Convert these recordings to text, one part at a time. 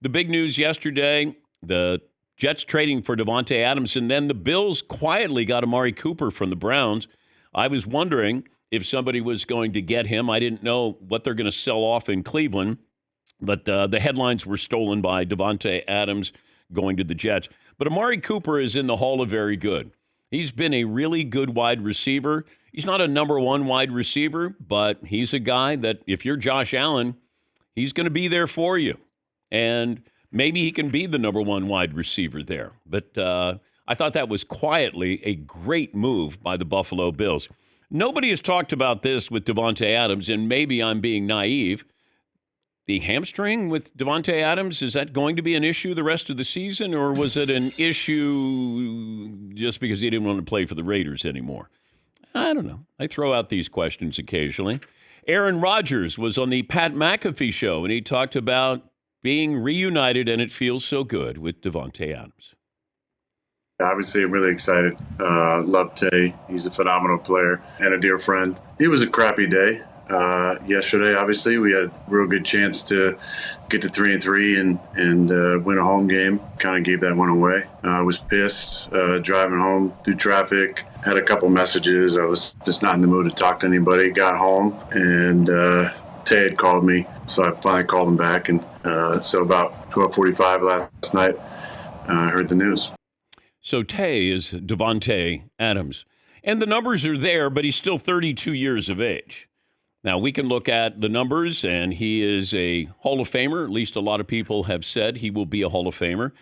the big news yesterday, the Jets trading for Davante Adams, and then the Bills quietly got Amari Cooper from the Browns. I was wondering if somebody was going to get him. I didn't know what they're going to sell off in Cleveland, but the headlines were stolen by Davante Adams going to the Jets. But Amari Cooper is in the Hall of Very Good. He's been a really good wide receiver. He's not a number one wide receiver, but he's a guy that if you're Josh Allen, he's going to be there for you. And maybe he can be the number one wide receiver there. But I thought that was quietly a great move by the Buffalo Bills. Nobody has talked about this with Davante Adams, and maybe I'm being naive. The hamstring with Davante Adams, is that going to be an issue the rest of the season, or was it an issue just because he didn't want to play for the Raiders anymore? I don't know. I throw out these questions occasionally. Aaron Rodgers was on the Pat McAfee show, and he talked about being reunited, and it feels so good with Davante Adams. Obviously, I'm really excited. Love Tay. He's a phenomenal player and a dear friend. It was a crappy day yesterday. Obviously, we had a real good chance to get to 3-3 and win a home game. Kind of gave that one away. I was pissed driving home through traffic. Had a couple messages. I was just not in the mood to talk to anybody. Got home and Tay had called me, so I finally called him back. And so about 12:45 last night, I heard the news. So Tay is Davante Adams. And the numbers are there, but he's still 32 years of age. Now, we can look at the numbers, and he is a Hall of Famer. At least a lot of people have said he will be a Hall of Famer.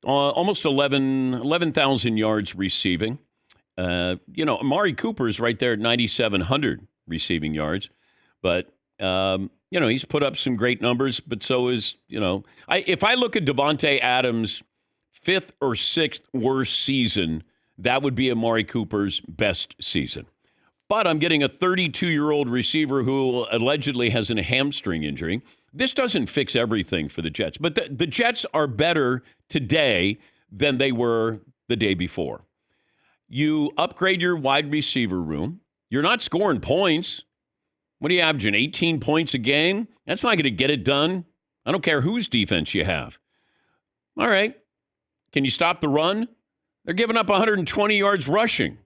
Almost 11,000 yards receiving. Amari Cooper is right there at 9,700 receiving yards. But, he's put up some great numbers, but so is, if I look at Davante Adams' fifth or sixth worst season, that would be Amari Cooper's best season. But I'm getting a 32-year-old receiver who allegedly has a hamstring injury. This doesn't fix everything for the Jets, but the Jets are better today than they were the day before. You upgrade your wide receiver room. You're not scoring points. What are you averaging, 18 points a game? That's not going to get it done. I don't care whose defense you have. All right. Can you stop the run? They're giving up 120 yards rushing.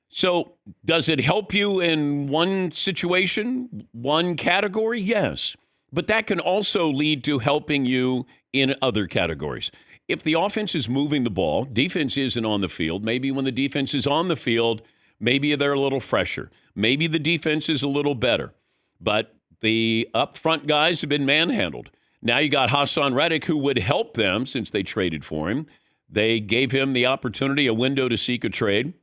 So does it help you in one situation, one category? Yes. But that can also lead to helping you in other categories. If the offense is moving the ball, defense isn't on the field. Maybe when the defense is on the field, maybe they're a little fresher. Maybe the defense is a little better. But the up front guys have been manhandled. Now you got Hassan Reddick, who would help them since they traded for him. They gave him the opportunity, a window to seek a trade.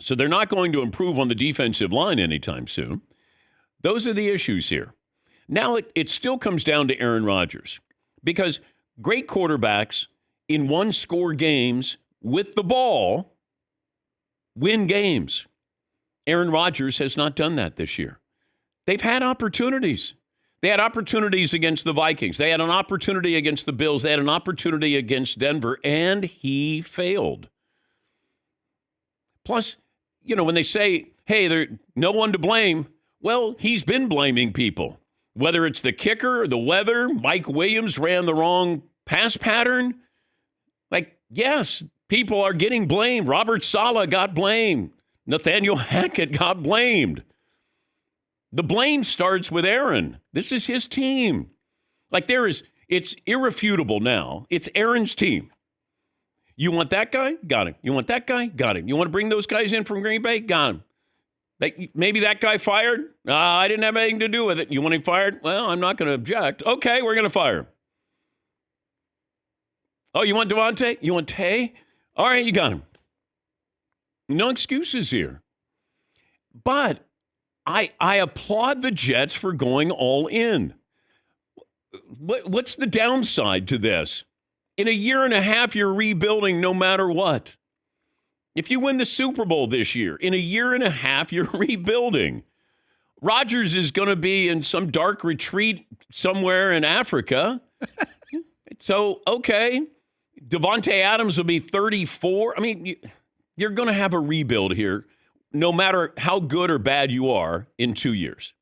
So they're not going to improve on the defensive line anytime soon. Those are the issues here. Now it still comes down to Aaron Rodgers, because great quarterbacks in one-score games with the ball win games. Aaron Rodgers has not done that this year. They've had opportunities. They had opportunities against the Vikings. They had an opportunity against the Bills. They had an opportunity against Denver, and he failed. Plus, when they say, hey, there's no one to blame, well, he's been blaming people. Whether it's the kicker or the weather, Mike Williams ran the wrong pass pattern. Yes, people are getting blamed. Robert Saleh got blamed. Nathaniel Hackett got blamed. The blame starts with Aaron. This is his team. It's irrefutable now. It's Aaron's team. You want that guy? Got him. You want that guy? Got him. You want to bring those guys in from Green Bay? Got him. Maybe that guy fired? I didn't have anything to do with it. You want him fired? Well, I'm not going to object. Okay, we're going to fire him. Oh, you want Davante? You want Tay? All right, you got him. No excuses here. But I applaud the Jets for going all in. What's the downside to this? In a year and a half, you're rebuilding no matter what. If you win the Super Bowl this year, in a year and a half, you're rebuilding. Rodgers is going to be in some dark retreat somewhere in Africa. So, okay. Davante Adams will be 34. I mean, you're going to have a rebuild here, no matter how good or bad you are in 2 years.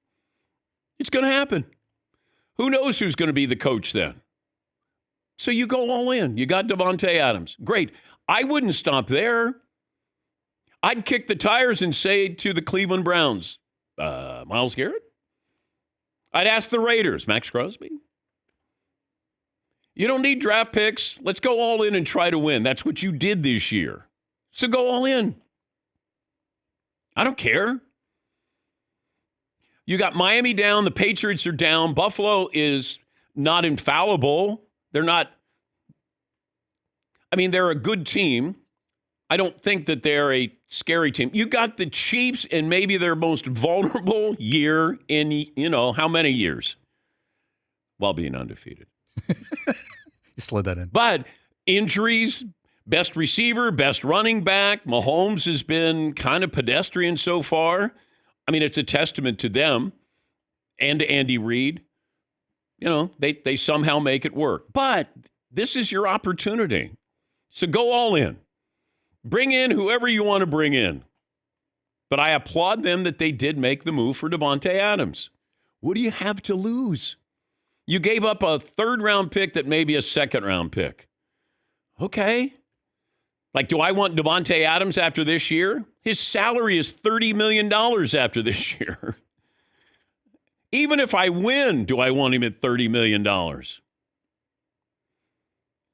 It's going to happen. Who knows who's going to be the coach then? So you go all in. You got Davante Adams. Great. I wouldn't stop there. I'd kick the tires and say to the Cleveland Browns, Myles Garrett? I'd ask the Raiders, Max Crosby? You don't need draft picks. Let's go all in and try to win. That's what you did this year. So go all in. I don't care. You got Miami down. The Patriots are down. Buffalo is not infallible. They're not. I mean, they're a good team. I don't think that they're a scary team. You got the Chiefs in maybe their most vulnerable year in, how many years? While being undefeated. You slid that in. But injuries, best receiver, best running back. Mahomes has been kind of pedestrian so far. I mean, it's a testament to them and to Andy Reid. They somehow make it work. But this is your opportunity. So go all in. Bring in whoever you want to bring in. But I applaud them that they did make the move for Davante Adams. What do you have to lose? You gave up a third-round pick that may be a second-round pick. Okay. Like, do I want Davante Adams after this year? His salary is $30 million after this year. Even if I win, do I want him at $30 million?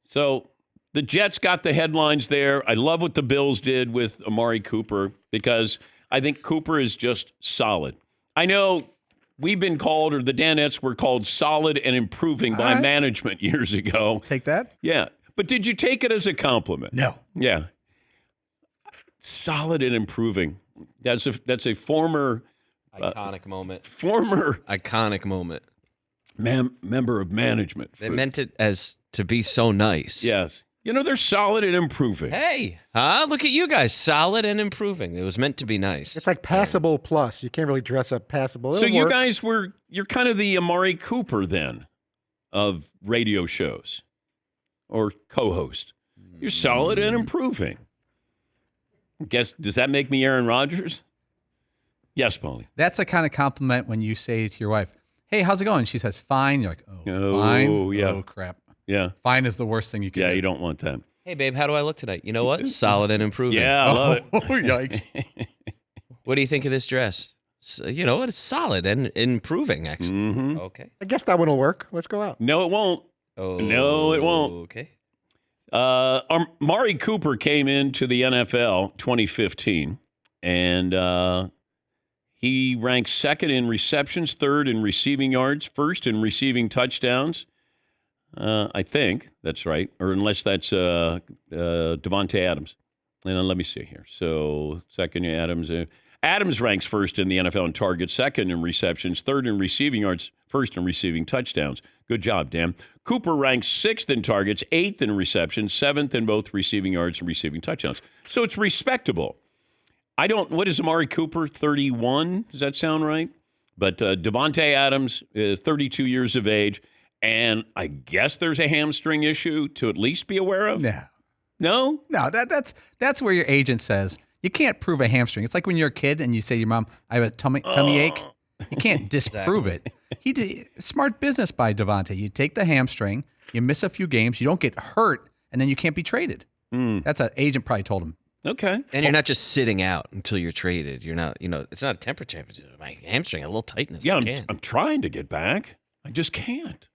So the Jets got the headlines there. I love what the Bills did with Amari Cooper because I think Cooper is just solid. I know we've been called, or the Danettes were called solid and improving by management years ago. Take that? Yeah. But did you take it as a compliment? No. Yeah. Solid and improving. That's a former iconic moment. Iconic moment. Member of management. They meant it as to be so nice. Yes. They're solid and improving. Hey, look at you guys, solid and improving. It was meant to be nice. It's like passable plus. You can't really dress up passable. So you guys you're kind of the Amari Cooper then of radio shows or co-host. You're solid and improving. Does that make me Aaron Rodgers? Yes, Paulie. That's a kind of compliment when you say to your wife, hey, how's it going? She says, fine. You're like, fine? Yeah. Oh, crap. Yeah. Fine is the worst thing you can do. Yeah, you don't want that. Hey, babe, how do I look tonight? You know what? Solid and improving. Yeah, I love it. Oh, yikes. What do you think of this dress? So, it's solid and improving, actually. Mm-hmm. Okay. I guess that one will work. Let's go out. No, it won't. Oh, No, it won't. Okay. Amari Cooper came into the NFL 2015, and he ranks second in receptions, third in receiving yards, first in receiving touchdowns. I think that's right, or unless that's Davante Adams. And let me see here. So second, Adams. Adams ranks first in the NFL in targets, second in receptions, third in receiving yards, first in receiving touchdowns. Good job, Dan. Cooper ranks sixth in targets, eighth in receptions, seventh in both receiving yards and receiving touchdowns. So it's respectable. What is Amari Cooper, 31? Does that sound right? But Davante Adams is 32 years of age, and I guess there's a hamstring issue to at least be aware of? No? No, that's where your agent says, you can't prove a hamstring. It's like when you're a kid and you say to your mom, I have a tummy ache. You can't disprove it. He did smart business by Davante. You take the hamstring, you miss a few games, you don't get hurt, and then you can't be traded. That's an agent probably told him. Okay. And you're not just sitting out until you're traded. You're not, it's not a temperature championship. My hamstring, a little tightness. Yeah, I'm trying to get back. I just can't.